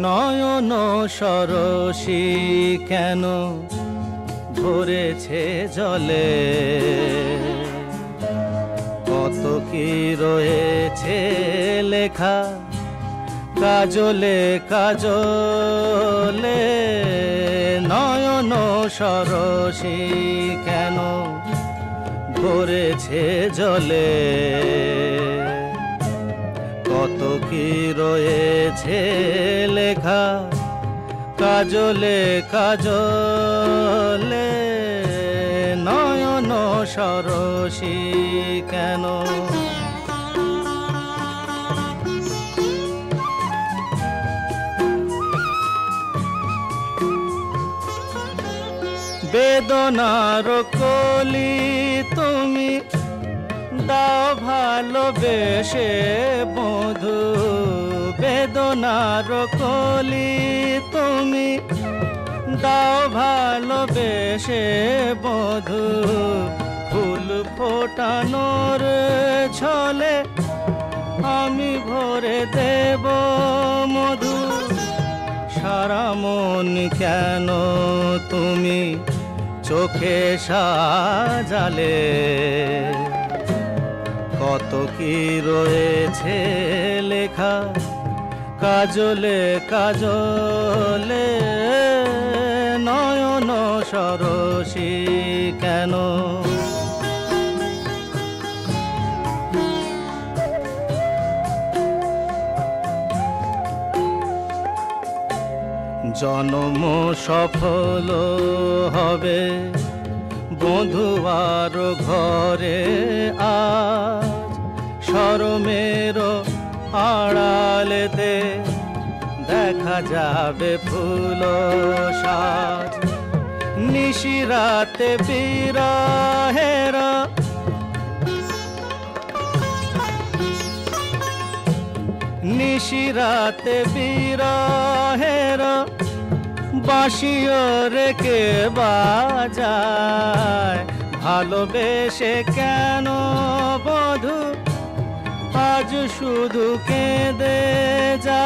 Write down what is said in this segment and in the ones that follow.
নয়ন সরসী কেন ভরেছে জলে, কত কি রয়েছে লেখা কাজলে কাজলে। নয়ন সরসী কেন ভরেছে জলে, কত কি রয়েছে লেখা কাজলে কাজলে। নয়ন সরসী কেন। বেদনার কলি তুমি দাও ভালোবেসে বধূ, বেদনার কলি তুমি দাও ভালোবেসে বধূ। ফুল ফোটানোর ছলে আমি ভরে দেব মধু। সারা মন কেন তুমি চোখে সাজালে, কত কি রয়েছে লেখা কাজলে কাজলে। নয়ন সরসী কেন। জন্ম সফল হবে বধূয়ার ঘরে আজ, শরমের আড়ালেতে দেখা যাবে ফুল সাজ। নিশিরাতে বিরহের নিশিরাতে বিরহের বাঁশিও রেখে বাজায়। ভালোবেসে কেন বধূ আজ শুধু কেঁদে যা,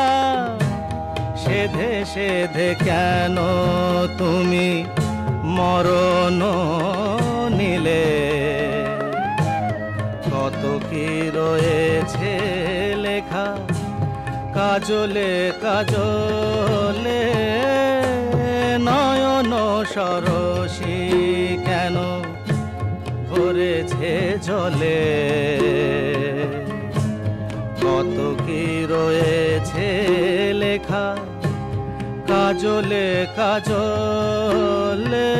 সেধে সেধে কেন তুমি মরণ নিলে। কত কি রয়েছে লেখা কাজলে কাজলে। নয়ন সরসী কেন ভরেছে জলে, কত কি রয়েছে লেখা কাজলে কাজলে।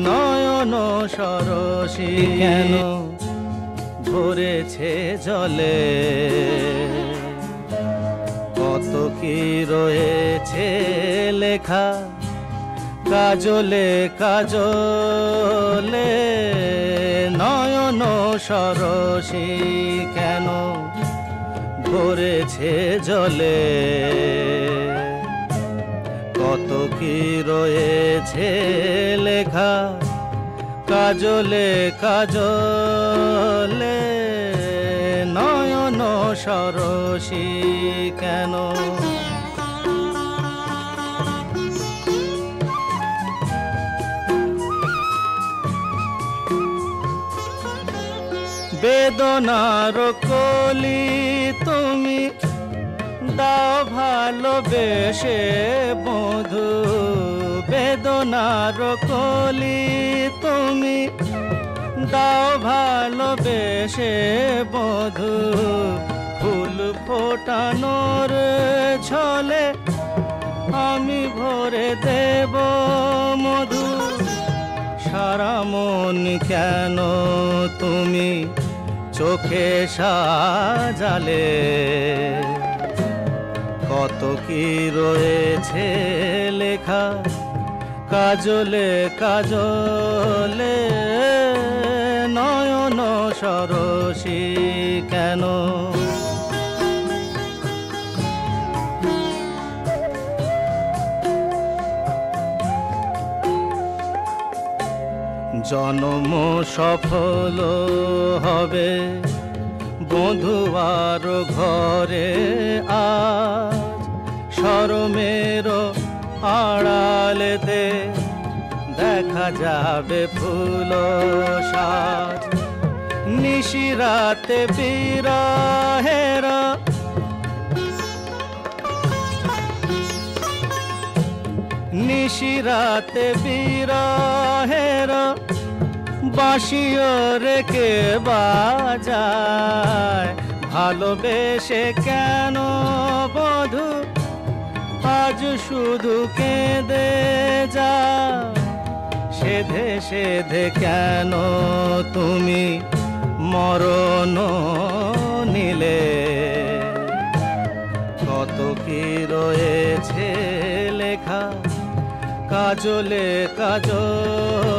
নয়ন সরসী কেন ভরেছে জলে, কত কি রয়েছে লেখা কাজলে কাজলে। নয়ন সরসী কেন ভরেছে জলে, কত কি রয়েছে লেখা কাজলে কাজলে। নয়ন সরসী কেন। বেদনার কলি তুমি দাও ভালোবেসে বধূ, বেদনার কলি তুমি দাও ভালোবেসে বধূ। ফুল ফোটানোর ছলে আমি ভরে দেব মধু। সারা মন কেন তুমি চোখে সাজালে, কত কি রয়েছে লেখা কাজলে কাজলে। নয়ন সরসী কেন। জন্ম সফল হবে বধূয়ার ঘরে আজ, শরমের আড়ালেতে দেখা যাবে ফুল সাজ। নিশিরাতে বিরহের নিশিরাতে বিরহের বাঁশিও রেখে বাজায়। ভালোবেসে কেন বধূ আজ শুধু কেঁদে যা? সেধে সেধে কেন তুমি মরণ নিলে? কত কি রয়েছে লেখা কাজলে কাজল